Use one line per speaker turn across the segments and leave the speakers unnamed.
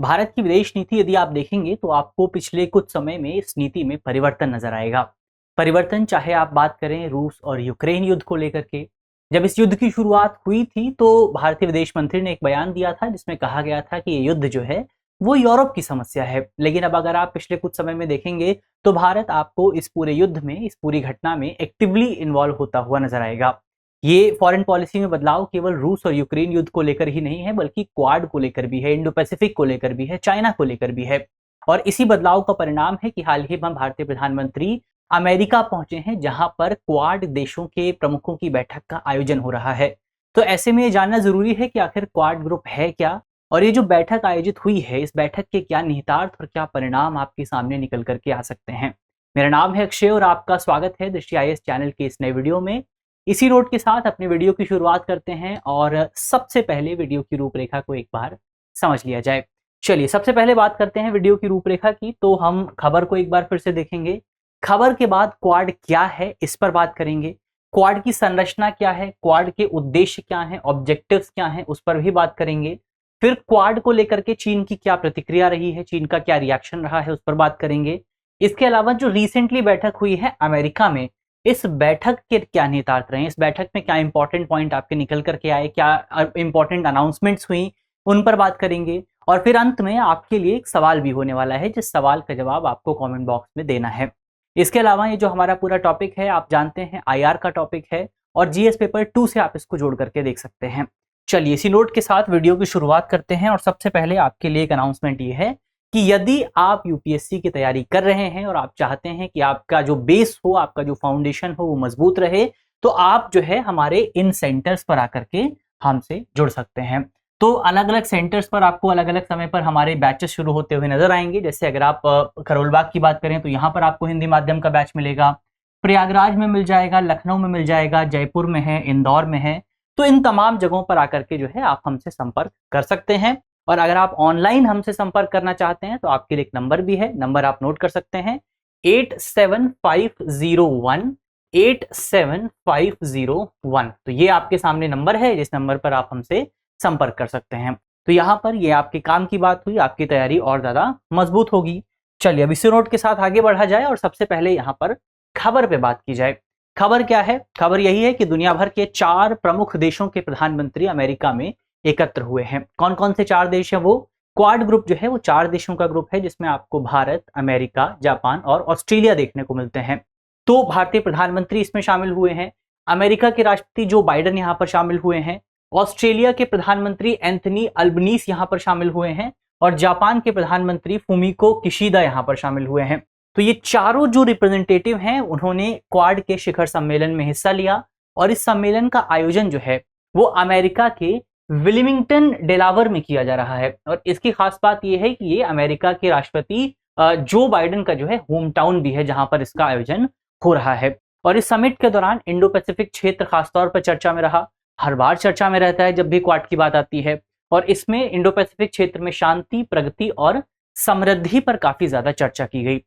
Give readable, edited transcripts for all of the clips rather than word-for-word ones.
भारत की विदेश नीति यदि आप देखेंगे तो आपको पिछले कुछ समय में इस नीति में परिवर्तन नजर आएगा। परिवर्तन चाहे आप बात करें रूस और यूक्रेन युद्ध को लेकर के। जब इस युद्ध की शुरुआत हुई थी तो भारतीय विदेश मंत्री ने एक बयान दिया था जिसमें कहा गया था कि ये युद्ध जो है वो यूरोप की समस्या है। लेकिन अब अगर आप पिछले कुछ समय में देखेंगे तो भारत आपको इस पूरे युद्ध में, इस पूरी घटना में एक्टिवली इन्वॉल्व होता हुआ नजर आएगा। ये फॉरेन पॉलिसी में बदलाव केवल रूस और यूक्रेन युद्ध को लेकर ही नहीं है, बल्कि क्वाड को लेकर भी है, इंडो पैसिफिक को लेकर भी है, चाइना को लेकर भी है। और इसी बदलाव का परिणाम है कि हाल ही में भारतीय प्रधानमंत्री अमेरिका पहुंचे हैं, जहां पर क्वाड देशों के प्रमुखों की बैठक का आयोजन हो रहा है। तो ऐसे में ये जानना जरूरी है कि आखिर क्वाड ग्रुप है क्या, और ये जो बैठक आयोजित हुई है, इस बैठक के क्या निहितार्थ और क्या परिणाम आपके सामने निकल करके आ सकते हैं। मेरा नाम है अक्षय और आपका स्वागत है दृष्टि IAS चैनल के इस नए वीडियो में। इसी नोट के साथ अपने वीडियो की शुरुआत करते हैं और सबसे पहले वीडियो की रूपरेखा को एक बार समझ लिया जाए। चलिए सबसे पहले बात करते हैं वीडियो की रूपरेखा की। तो हम खबर को एक बार फिर से देखेंगे। खबर के बाद क्वाड क्या है इस पर बात करेंगे। क्वाड की संरचना क्या है, क्वाड के उद्देश्य क्या हैं, ऑब्जेक्टिव्स क्या हैं, उस पर भी बात करेंगे। फिर क्वाड को लेकर के चीन की क्या प्रतिक्रिया रही है, चीन का क्या रिएक्शन रहा है, उस पर बात करेंगे। इसके अलावा जो रिसेंटली बैठक हुई है अमेरिका में, इस बैठक के क्या निहितार्थ रहे, इस बैठक में क्या इंपॉर्टेंट पॉइंट आपके निकल करके आए, क्या इंपॉर्टेंट अनाउंसमेंट्स हुई, उन पर बात करेंगे। और फिर अंत में आपके लिए एक सवाल भी होने वाला है, जिस सवाल का जवाब आपको कमेंट बॉक्स में देना है। इसके अलावा ये जो हमारा पूरा टॉपिक है, आप जानते हैं IR का टॉपिक है और GS पेपर 2 से आप इसको जोड़ करके देख सकते हैं। चलिए इसी नोट के साथ वीडियो की शुरुआत करते हैं। और सबसे पहले आपके लिए एक अनाउंसमेंट ये है कि यदि आप UPSC की तैयारी कर रहे हैं और आप चाहते हैं कि आपका जो बेस हो, आपका जो फाउंडेशन हो वो मजबूत रहे, तो आप जो है हमारे इन सेंटर्स पर आकर के हमसे जुड़ सकते हैं। तो अलग अलग सेंटर्स पर आपको अलग अलग समय पर हमारे बैचेस शुरू होते हुए नजर आएंगे। जैसे अगर आप करोलबाग की बात करें तो यहाँ पर आपको हिंदी माध्यम का बैच मिलेगा, प्रयागराज में मिल जाएगा, लखनऊ में मिल जाएगा, जयपुर में है, इंदौर में है। तो इन तमाम जगहों पर आकर के जो है आप हमसे संपर्क कर सकते हैं। और अगर आप ऑनलाइन हमसे संपर्क करना चाहते हैं तो आपके लिए एक नंबर भी है, नंबर आप नोट कर सकते हैं 8750187501। तो ये आपके सामने नंबर है, जिस नंबर पर आप हमसे संपर्क कर सकते हैं। तो यहाँ पर ये आपके काम की बात हुई, आपकी तैयारी और ज्यादा मजबूत होगी। चलिए अब इसी नोट के साथ आगे बढ़ा जाए और सबसे पहले यहाँ पर खबर पे बात की जाए। खबर क्या है? खबर यही है कि दुनिया भर के 4 प्रमुख देशों के प्रधानमंत्री अमेरिका में एकत्र हुए हैं। कौन कौन से 4 देश हैं वो? क्वाड ग्रुप जो है वो 4 देशों का ग्रुप है, जिसमें आपको भारत, अमेरिका, जापान और ऑस्ट्रेलिया देखने को मिलते हैं। तो भारतीय प्रधानमंत्री इसमें शामिल हुए हैं, अमेरिका के राष्ट्रपति जो बाइडेन यहाँ पर शामिल हुए हैं, ऑस्ट्रेलिया के प्रधानमंत्री एंथनी अल्बनीस यहाँ पर शामिल हुए हैं और जापान के प्रधानमंत्री फूमिको किशिदा यहाँ पर शामिल हुए हैं। तो ये चारों जो रिप्रेजेंटेटिव हैं उन्होंने क्वाड के शिखर सम्मेलन में हिस्सा लिया और इस सम्मेलन का आयोजन जो है वो अमेरिका के विलिंगटन डेलावर में किया जा रहा है। और इसकी खास बात यह है कि ये अमेरिका के राष्ट्रपति जो बाइडेन का जो है होम टाउन भी है, जहां पर इसका आयोजन हो रहा है। और इस समिट के दौरान इंडो पैसिफिक क्षेत्र खासतौर पर चर्चा में रहा, हर बार चर्चा में रहता है जब भी क्वाड की बात आती है। और इसमें इंडो पैसिफिक क्षेत्र में शांति, प्रगति और समृद्धि पर काफी ज्यादा चर्चा की गई।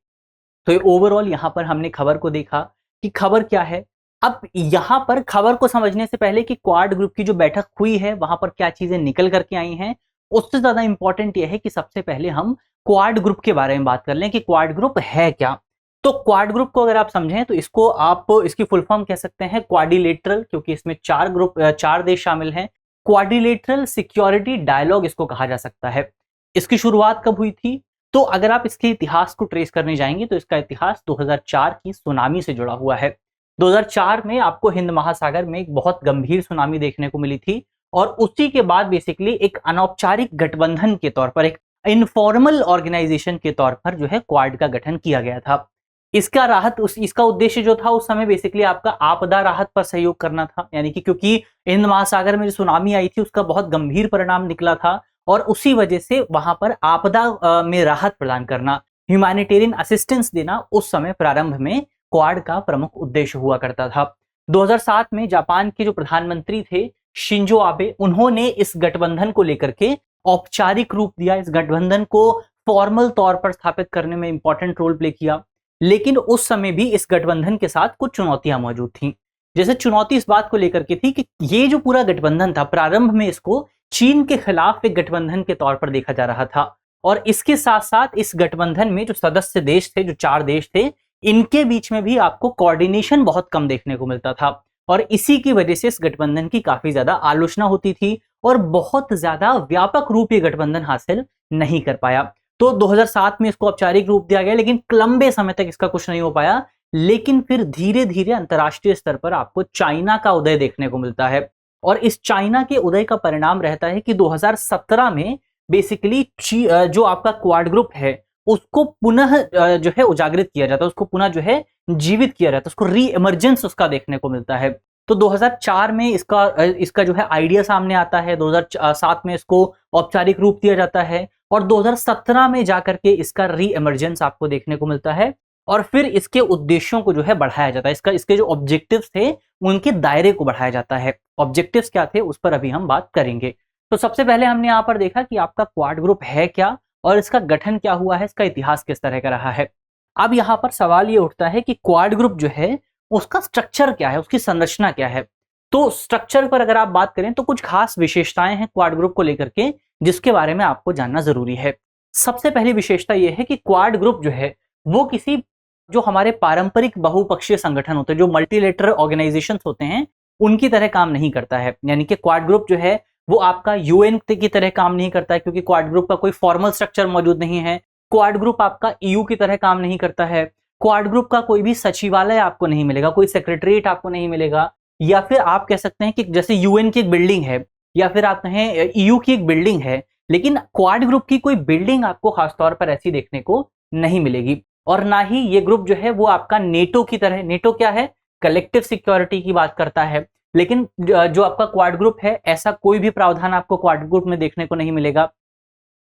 तो ओवरऑल यहाँ पर हमने खबर को देखा कि खबर क्या है। अब यहाँ पर खबर को समझने से पहले कि क्वाड ग्रुप की जो बैठक हुई है वहां पर क्या चीजें निकल करके आई हैं, उससे ज्यादा इंपॉर्टेंट यह है कि सबसे पहले हम क्वाड ग्रुप के बारे में बात कर लें कि क्वाड ग्रुप है क्या। तो क्वाड ग्रुप को अगर आप समझें तो इसको आप इसकी फुल फॉर्म कह सकते हैं क्वाड्रिलेटरल, क्योंकि इसमें 4 देश शामिल हैं। क्वाड्रिलेटरल सिक्योरिटी डायलॉग इसको कहा जा सकता है। इसकी शुरुआत कब हुई थी? तो अगर आप इसके इतिहास को ट्रेस करने जाएंगे तो इसका इतिहास 2004 की सुनामी से जुड़ा हुआ है। 2004 में आपको हिंद महासागर में एक बहुत गंभीर सुनामी देखने को मिली थी और उसी के बाद बेसिकली एक अनौपचारिक गठबंधन के तौर पर, एक इनफॉर्मल ऑर्गेनाइजेशन के तौर पर जो है क्वाड का गठन किया गया था। इसका उद्देश्य जो था उस समय बेसिकली आपका आपदा राहत पर सहयोग करना था, यानी कि क्योंकि हिंद महासागर में जो सुनामी आई थी उसका बहुत गंभीर परिणाम निकला था और उसी वजह से वहां पर आपदा में राहत प्रदान करना, ह्यूमैनिटेरियन असिस्टेंस देना उस समय प्रारंभ में क्वाड का प्रमुख उद्देश्य हुआ करता था। 2007 में जापान के जो प्रधानमंत्री थे शिंजो आबे, उन्होंने इस गठबंधन को लेकर के औपचारिक रूप दिया, इस गठबंधन को फॉर्मल तौर पर स्थापित करने में इंपॉर्टेंट रोल प्ले किया। लेकिन उस समय भी इस गठबंधन के साथ कुछ चुनौतियां मौजूद थीं। जैसे चुनौती इस बात को लेकर के थी कि ये जो पूरा गठबंधन था, प्रारंभ में इसको चीन के खिलाफ एक गठबंधन के तौर पर देखा जा रहा था और इसके साथ साथ इस गठबंधन में जो सदस्य देश थे, जो 4 देश थे, इनके बीच में भी आपको कोऑर्डिनेशन बहुत कम देखने को मिलता था और इसी की वजह से इस गठबंधन की काफी ज्यादा आलोचना होती थी और बहुत ज्यादा व्यापक रूप ये गठबंधन हासिल नहीं कर पाया। तो 2007 में इसको औपचारिक रूप दिया गया, लेकिन लंबे समय तक इसका कुछ नहीं हो पाया। लेकिन फिर धीरे धीरे अंतरराष्ट्रीय स्तर पर आपको चाइना का उदय देखने को मिलता है और इस चाइना के उदय का परिणाम रहता है कि 2017 में बेसिकली जो आपका क्वाड ग्रुप है उसको पुनः जो है उजागरित किया जाता है, उसको पुनः जो है जीवित किया जाता है, उसको री इमर्जेंस उसका देखने को मिलता है। तो 2004 में इसका जो है आइडिया सामने आता है, 2007 में इसको औपचारिक रूप दिया जाता है और 2017 में जाकर के इसका री इमर्जेंस आपको देखने को मिलता है और फिर इसके उद्देश्यों को जो है बढ़ाया जाता है। इसके जो ऑब्जेक्टिव्स थे उनके दायरे को बढ़ाया जाता है। ऑब्जेक्टिव्स क्या थे उस पर अभी हम बात करेंगे। तो सबसे पहले हमने यहाँ पर देखा कि आपका क्वाड ग्रुप है क्या और इसका गठन क्या हुआ है, इसका इतिहास किस तरह का रहा है। अब यहाँ पर सवाल ये उठता है कि क्वाड ग्रुप जो है उसका स्ट्रक्चर क्या है, उसकी संरचना क्या है। तो स्ट्रक्चर पर अगर आप बात करें तो कुछ खास विशेषताएं हैं क्वाड ग्रुप को लेकर के जिसके बारे में आपको जानना जरूरी है। सबसे पहली विशेषता यह है कि क्वाड ग्रुप जो है वो किसी जो हमारे पारंपरिक बहुपक्षीय संगठन होते हैं, जो मल्टीलेटरल ऑर्गेनाइजेशंस होते हैं, उनकी तरह काम नहीं करता है। यानी कि क्वाड ग्रुप जो है वो आपका यूएन की तरह काम नहीं करता है, क्योंकि क्वाड ग्रुप का कोई फॉर्मल स्ट्रक्चर मौजूद नहीं है। क्वाड ग्रुप आपका ईयू की तरह काम नहीं करता है। क्वाड ग्रुप का कोई भी सचिवालय आपको नहीं मिलेगा, कोई सेक्रेटरीट आपको नहीं मिलेगा, या फिर आप कह सकते हैं कि जैसे यूएन की एक बिल्डिंग है या फिर आप कहें ईयू की एक बिल्डिंग है, लेकिन क्वाड ग्रुप की कोई बिल्डिंग आपको खासतौर पर ऐसी देखने को नहीं मिलेगी। और ना ही ये ग्रुप जो है वो आपका नेटो की तरह, नेटो क्या है, कलेक्टिव सिक्योरिटी की बात करता है, लेकिन जो आपका क्वाड ग्रुप है ऐसा कोई भी प्रावधान आपको क्वाड ग्रुप में देखने को नहीं मिलेगा।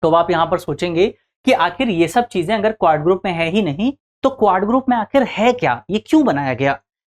तो आप यहां पर सोचेंगे कि आखिर ये सब चीजें अगर क्वाड ग्रुप में है ही नहीं तो क्वाड ग्रुप में आखिर है क्या, ये क्यों बनाया गया।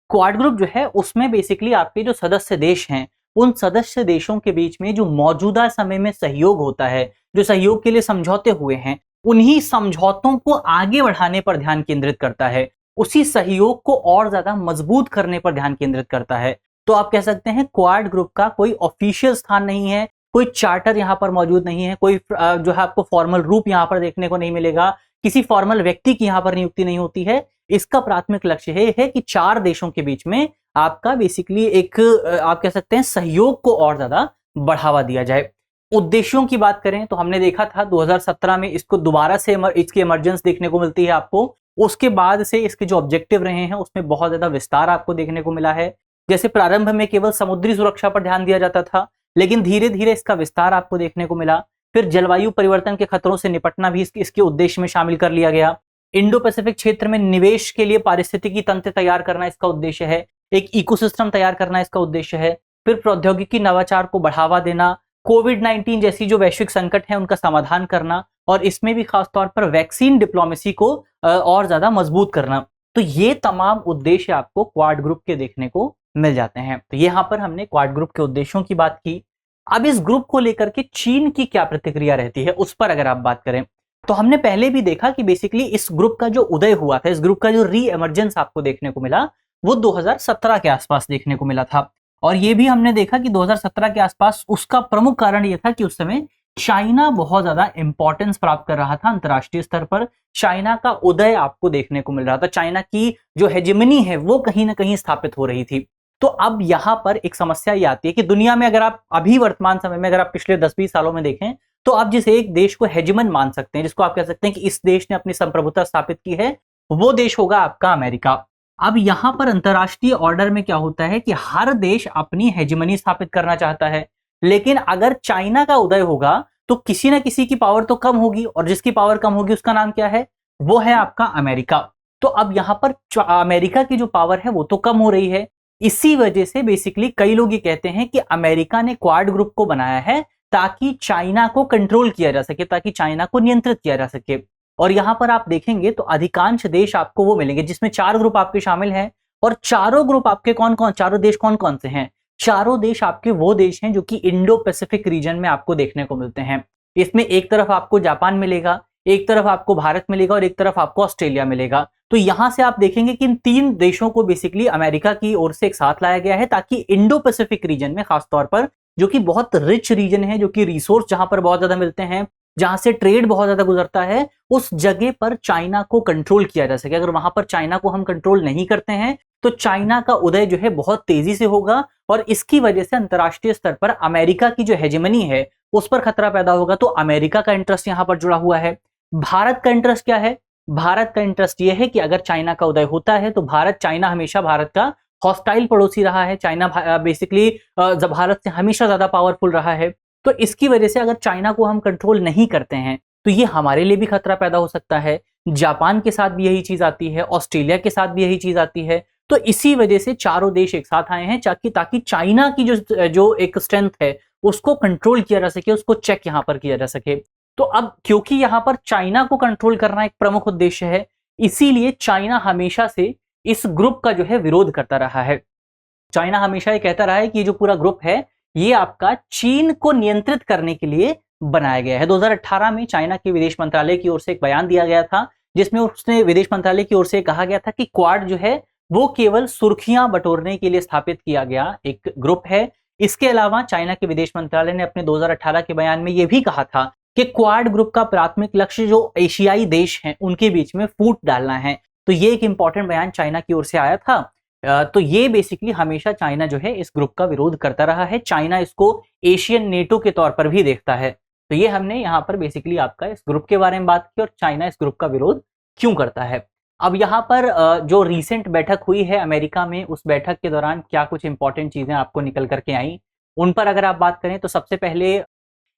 क्वाड ग्रुप जो है उसमें बेसिकली आपके जो सदस्य देश हैं उन सदस्य देशों के बीच में जो मौजूदा समय में सहयोग होता है, जो सहयोग के लिए समझौते हुए हैं, उन्हीं समझौतों को आगे बढ़ाने पर ध्यान केंद्रित करता है, उसी सहयोग को और ज्यादा मजबूत करने पर ध्यान केंद्रित करता है। तो आप कह सकते हैं क्वाड ग्रुप का कोई ऑफिशियल स्थान नहीं है, कोई चार्टर यहाँ पर मौजूद नहीं है, कोई जो है आपको फॉर्मल रूप यहाँ पर देखने को नहीं मिलेगा, किसी फॉर्मल व्यक्ति की यहाँ पर नियुक्ति नहीं होती है। इसका प्राथमिक लक्ष्य है कि 4 देशों के बीच में आपका बेसिकली एक आप कह सकते हैं सहयोग को और ज्यादा बढ़ावा दिया जाए। उद्देश्यों की बात करें तो हमने देखा था 2017 में इसको दोबारा से इसकी इमरजेंस देखने को मिलती है आपको। उसके बाद से इसके जो ऑब्जेक्टिव रहे हैं उसमें बहुत ज्यादा विस्तार आपको देखने को मिला है। जैसे प्रारंभ में केवल समुद्री सुरक्षा पर ध्यान दिया जाता था, लेकिन धीरे धीरे इसका विस्तार आपको देखने को मिला। फिर जलवायु परिवर्तन के खतरों से निपटना भी इसके उद्देश्य में शामिल कर लिया गया। इंडो पैसिफिक क्षेत्र में निवेश के लिए पारिस्थितिकी तंत्र तैयार करना इसका उद्देश्य है, एक इकोसिस्टम तैयार करना इसका उद्देश्य है। फिर प्रौद्योगिकी नवाचार को बढ़ावा देना, कोविड-19 जैसी जो वैश्विक संकट है उनका समाधान करना और इसमें भी खासतौर पर वैक्सीन डिप्लोमेसी को और ज्यादा मजबूत करना। तो ये तमाम उद्देश्य आपको क्वाड ग्रुप के देखने को मिल जाते हैं। तो यहाँ पर हमने क्वाड ग्रुप के उद्देश्यों की बात की। अब इस ग्रुप को लेकर के चीन की क्या प्रतिक्रिया रहती है उस पर अगर आप बात करें तो हमने पहले भी देखा कि बेसिकली इस ग्रुप का जो उदय हुआ था, इस ग्रुप का जो री इमरजेंस आपको देखने को मिला वो 2017 के आसपास देखने को मिला था। और ये भी हमने देखा कि 2017 के आसपास उसका प्रमुख कारण ये था कि उस समय चाइना बहुत ज्यादा इंपॉर्टेंस प्राप्त कर रहा था अंतरराष्ट्रीय स्तर पर। चाइना का उदय आपको देखने को मिल रहा था, चाइना की जो हेजेमनी है वो कहीं ना कहीं स्थापित हो रही थी। तो अब यहां पर एक समस्या ये आती है कि दुनिया में अगर आप अभी वर्तमान समय में अगर आप पिछले 10-20 सालों में देखें तो आप जिस एक देश को हेजेमन मान सकते हैं, जिसको आप कह सकते हैं कि इस देश ने अपनी संप्रभुता स्थापित की है, वो देश होगा आपका अमेरिका। अब यहां पर अंतरराष्ट्रीय ऑर्डर में क्या होता है कि हर देश अपनी हेजेमनी स्थापित करना चाहता है, लेकिन अगर चाइना का उदय होगा तो किसी ना किसी की पावर तो कम होगी और जिसकी पावर कम होगी उसका नाम क्या है, वो है आपका अमेरिका। तो अब यहां पर अमेरिका की जो पावर है वो तो कम हो रही है। इसी वजह से बेसिकली कई लोग ये कहते हैं कि अमेरिका ने क्वाड ग्रुप को बनाया है ताकि चाइना को कंट्रोल किया जा सके, ताकि चाइना को नियंत्रित किया जा सके। और यहां पर आप देखेंगे तो अधिकांश देश आपको वो मिलेंगे जिसमें 4 ग्रुप आपके शामिल हैं। और चारों ग्रुप आपके कौन कौन, चारों देश कौन कौन से हैं? चारों देश आपके वो देश हैं जो कि इंडो पैसिफिक रीजन में आपको देखने को मिलते हैं। इसमें एक तरफ आपको जापान मिलेगा, एक तरफ आपको भारत मिलेगा और एक तरफ आपको ऑस्ट्रेलिया मिलेगा। तो यहां से आप देखेंगे कि इन 3 देशों को बेसिकली अमेरिका की ओर से एक साथ लाया गया है ताकि इंडो पैसिफिक रीजन में खासतौर पर, जो कि बहुत रिच रीजन है, जो कि रिसोर्स जहां पर बहुत ज्यादा मिलते हैं, जहां से ट्रेड बहुत ज्यादा गुजरता है, उस जगह पर चाइना को कंट्रोल किया जा सके। अगर वहां पर चाइना को हम कंट्रोल नहीं करते हैं तो चाइना का उदय जो है बहुत तेजी से होगा और इसकी वजह से अंतरराष्ट्रीय स्तर पर अमेरिका की जो हेजेमनी है उस पर खतरा पैदा होगा। तो अमेरिका का इंटरेस्ट यहां पर जुड़ा हुआ है। भारत का इंटरेस्ट क्या है? भारत का इंटरेस्ट यह है कि अगर चाइना का उदय होता है तो चाइना हमेशा भारत का हॉस्टाइल पड़ोसी रहा है। चाइना बेसिकली भारत से हमेशा ज्यादा पावरफुल रहा है। तो इसकी वजह से अगर चाइना को हम कंट्रोल नहीं करते हैं तो ये हमारे लिए भी खतरा पैदा हो सकता है। जापान के साथ भी यही चीज आती है, ऑस्ट्रेलिया के साथ भी यही चीज आती है। तो इसी वजह से चारों देश एक साथ आए हैं ताकि चाइना की जो एक स्ट्रेंथ है उसको कंट्रोल किया जा सके, उसको चेक यहां पर किया जा सके। तो अब क्योंकि यहां पर चाइना को कंट्रोल करना एक प्रमुख उद्देश्य है, इसीलिए चाइना हमेशा से इस ग्रुप का जो है विरोध करता रहा है। चाइना हमेशा ये कहता रहा है कि जो पूरा ग्रुप है ये आपका चीन को नियंत्रित करने के लिए बनाया गया है। 2018 में चाइना के विदेश मंत्रालय की ओर से एक बयान दिया गया था जिसमें उसने विदेश मंत्रालय की ओर से कहा गया था कि क्वाड जो है वो केवल सुर्खियां बटोरने के लिए स्थापित किया गया एक ग्रुप है। इसके अलावा चाइना के विदेश मंत्रालय ने अपने 2018 के बयान में यह भी कहा था कि क्वाड ग्रुप का प्राथमिक लक्ष्य जो एशियाई देश हैं उनके बीच में फूट डालना है। तो ये एक इंपॉर्टेंट बयान चाइना की ओर से आया था। तो ये बेसिकली हमेशा चाइना जो है इस ग्रुप का विरोध करता रहा है। चाइना इसको एशियन नेटो के तौर पर भी देखता है। तो ये हमने यहाँ पर बेसिकली आपका इस ग्रुप के बारे में बात की और चाइना इस ग्रुप का विरोध क्यों करता है। अब यहाँ पर जो रीसेंट बैठक हुई है अमेरिका में, उस बैठक के दौरान क्या कुछ इंपॉर्टेंट चीजें आपको निकल करके आई, उन पर अगर आप बात करें तो सबसे पहले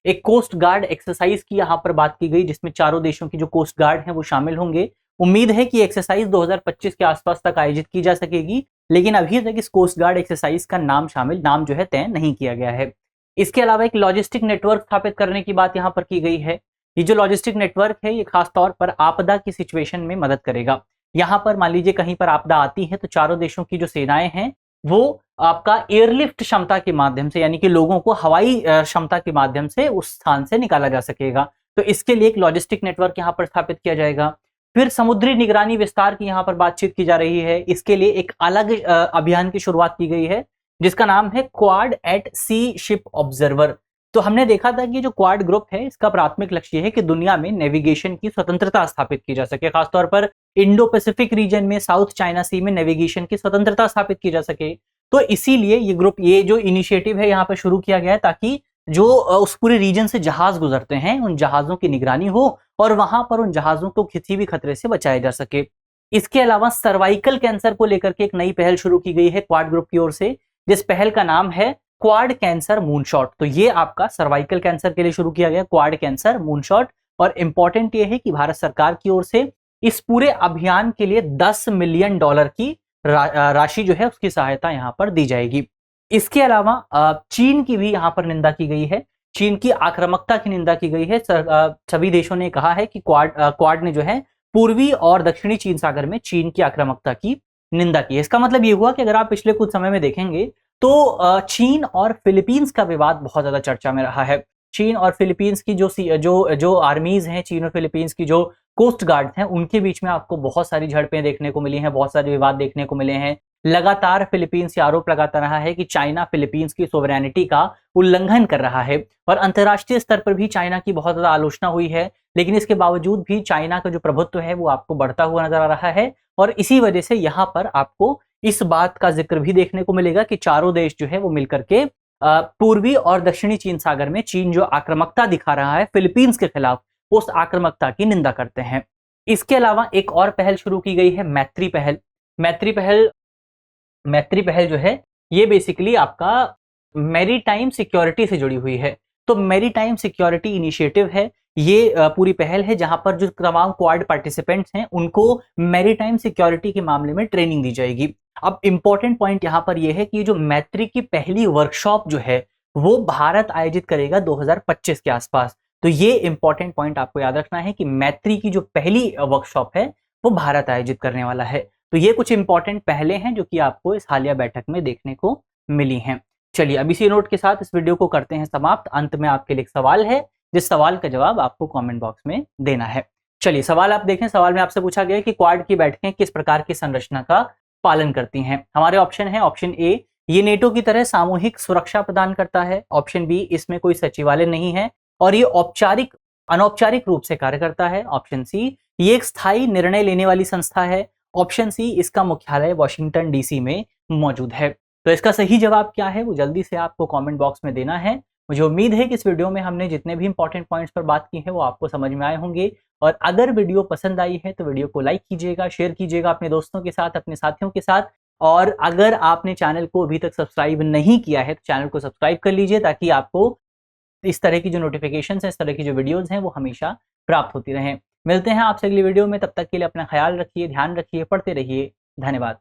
एक कोस्ट गार्ड एक्सरसाइज की यहाँ पर बात की गई जिसमें चारों देशों की जो कोस्ट गार्ड हैं वो शामिल होंगे। उम्मीद है कि एक्सरसाइज 2025 के आसपास तक आयोजित की जा सकेगी, लेकिन अभी तक इस कोस्ट गार्ड एक्सरसाइज का नाम जो है तय नहीं किया गया है। इसके अलावा एक लॉजिस्टिक नेटवर्क स्थापित करने की बात यहाँ पर की गई है। ये जो लॉजिस्टिक नेटवर्क है ये खास तौर पर आपदा की सिचुएशन में मदद करेगा। यहाँ पर मान लीजिए कहीं पर आपदा आती है तो चारों देशों की जो सेनाएं हैं वो आपका एयरलिफ्ट क्षमता के माध्यम से, यानी कि लोगों को हवाई क्षमता के माध्यम से उस स्थान से निकाला जा सकेगा। तो इसके लिए एक लॉजिस्टिक नेटवर्क यहाँ पर स्थापित किया जाएगा। फिर समुद्री निगरानी विस्तार की यहाँ पर बातचीत की जा रही है। इसके लिए एक अलग अभियान की शुरुआत की गई है जिसका नाम है क्वाड एट सी शिप ऑब्जर्वर। तो हमने देखा था कि जो क्वाड ग्रुप है इसका प्राथमिक लक्ष्य है कि दुनिया में नेविगेशन की स्वतंत्रता स्थापित की जा सके, खासतौर पर इंडो पैसिफिक रीजन में साउथ चाइना सी में नेविगेशन की स्वतंत्रता स्थापित की जा सके। तो इसीलिए ये ग्रुप, ये जो इनिशिएटिव है यहाँ पर शुरू किया गया है ताकि जो उस पूरे रीजन से जहाज गुजरते हैं उन जहाजों की निगरानी हो और वहां पर उन जहाजों को किसी भी खतरे से बचाया जा सके। इसके अलावा सर्वाइकल कैंसर को लेकर के एक नई पहल शुरू की गई है क्वाड ग्रुप की ओर से, जिस पहल का नाम है क्वाड कैंसर मूनशॉट। तो ये आपका सर्वाइकल कैंसर के लिए शुरू किया गया क्वाड कैंसर मूनशॉट। और इंपॉर्टेंट ये है कि भारत सरकार की ओर से इस पूरे अभियान के लिए $10 मिलियन की राशि जो है उसकी सहायता यहाँ पर दी जाएगी। इसके अलावा चीन की भी यहाँ पर निंदा की गई है, चीन की आक्रामकता की निंदा की गई है। सभी देशों ने कहा है कि क्वाड ने जो है पूर्वी और दक्षिणी चीन सागर में चीन की आक्रामकता की निंदा की है। इसका मतलब ये हुआ कि अगर आप पिछले कुछ समय में देखेंगे तो चीन और फिलीपींस का विवाद बहुत ज्यादा चर्चा में रहा है। चीन और फिलीपींस की जो आर्मीज हैं, चीन और फिलीपींस की जो कोस्ट गार्ड हैं, उनके बीच में आपको बहुत सारी झड़पें देखने को मिली हैं, बहुत सारे विवाद देखने को मिले हैं। लगातार फिलीपींस आरोप लगाता रहा है कि चाइना फिलीपींस की सोवरेनिटी का उल्लंघन कर रहा है और अंतर्राष्ट्रीय स्तर पर भी चाइना की बहुत ज्यादा आलोचना हुई है। लेकिन इसके बावजूद भी चाइना का जो प्रभुत्व है वो आपको बढ़ता हुआ नजर आ रहा है और इसी वजह से यहाँ पर आपको इस बात का जिक्र भी देखने को मिलेगा कि चारों देश जो है वो मिलकर के पूर्वी और दक्षिणी चीन सागर में चीन जो आक्रामकता दिखा रहा है फिलीपींस के खिलाफ, उस आक्रामकता की निंदा करते हैं। इसके अलावा एक और पहल शुरू की गई है मैत्री पहल। मैत्री पहल जो है ये बेसिकली आपका मैरीटाइम सिक्योरिटी से जुड़ी हुई है। तो मैरीटाइम सिक्योरिटी इनिशिएटिव है ये पूरी पहल है जहां पर जो तमाम क्वाड पार्टिसिपेंट्स हैं उनको मैरीटाइम सिक्योरिटी के मामले में ट्रेनिंग दी जाएगी। अब इंपॉर्टेंट पॉइंट यहां पर यह है कि जो मैत्री की पहली वर्कशॉप जो है वो भारत आयोजित करेगा 2025 के आसपास। तो ये इंपॉर्टेंट पॉइंट आपको याद रखना है कि मैत्री की जो पहली वर्कशॉप है वो भारत आयोजित करने वाला है। तो ये कुछ इंपॉर्टेंट पहले हैं जो कि आपको इस हालिया बैठक में देखने को मिली हैं। चलिए अब इसी नोट के साथ इस वीडियो को करते हैं समाप्त। अंत में आपके लिए एक सवाल है जिस सवाल का जवाब आपको कमेंट बॉक्स में देना है। चलिए सवाल आप देखें। सवाल में आपसे पूछा गया कि क्वाड की बैठकें किस प्रकार की संरचना का पालन करती हैं। हमारे ऑप्शन है, ऑप्शन ए ये नेटो की तरह सामूहिक सुरक्षा प्रदान करता है, ऑप्शन बी इसमें कोई सचिवालय नहीं है और ये औपचारिक अनौपचारिक रूप से कार्य करता है। ऑप्शन सी, ये एक स्थायी निर्णय लेने वाली संस्था है। ऑप्शन सी, इसका मुख्यालय वॉशिंगटन डीसी में मौजूद है। तो इसका सही जवाब क्या है वो जल्दी से आपको कमेंट बॉक्स में देना है। मुझे उम्मीद है कि इस वीडियो में हमने जितने भी इंपॉर्टेंट पॉइंट्स पर बात की है वो आपको समझ में आए होंगे। और अगर वीडियो पसंद आई है तो वीडियो को लाइक कीजिएगा, शेयर कीजिएगा अपने दोस्तों के साथ, अपने साथियों के साथ। और अगर आपने चैनल को अभी तक सब्सक्राइब नहीं किया है तो चैनल को सब्सक्राइब कर लीजिए, ताकि आपको इस तरह की जो नोटिफिकेशन है, इस तरह की जो वीडियोज हैं वो हमेशा प्राप्त होती रहें। मिलते हैं आपसे अगली वीडियो में, तब तक के लिए अपना ख्याल रखिए, ध्यान रखिए, पढ़ते रहिए। धन्यवाद।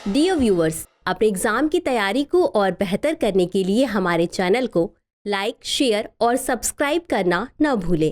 डियर व्यूअर्स, अपने एग्जाम की तैयारी को और बेहतर करने के लिए हमारे चैनल को लाइक, शेयर और सब्सक्राइब करना न भूलें।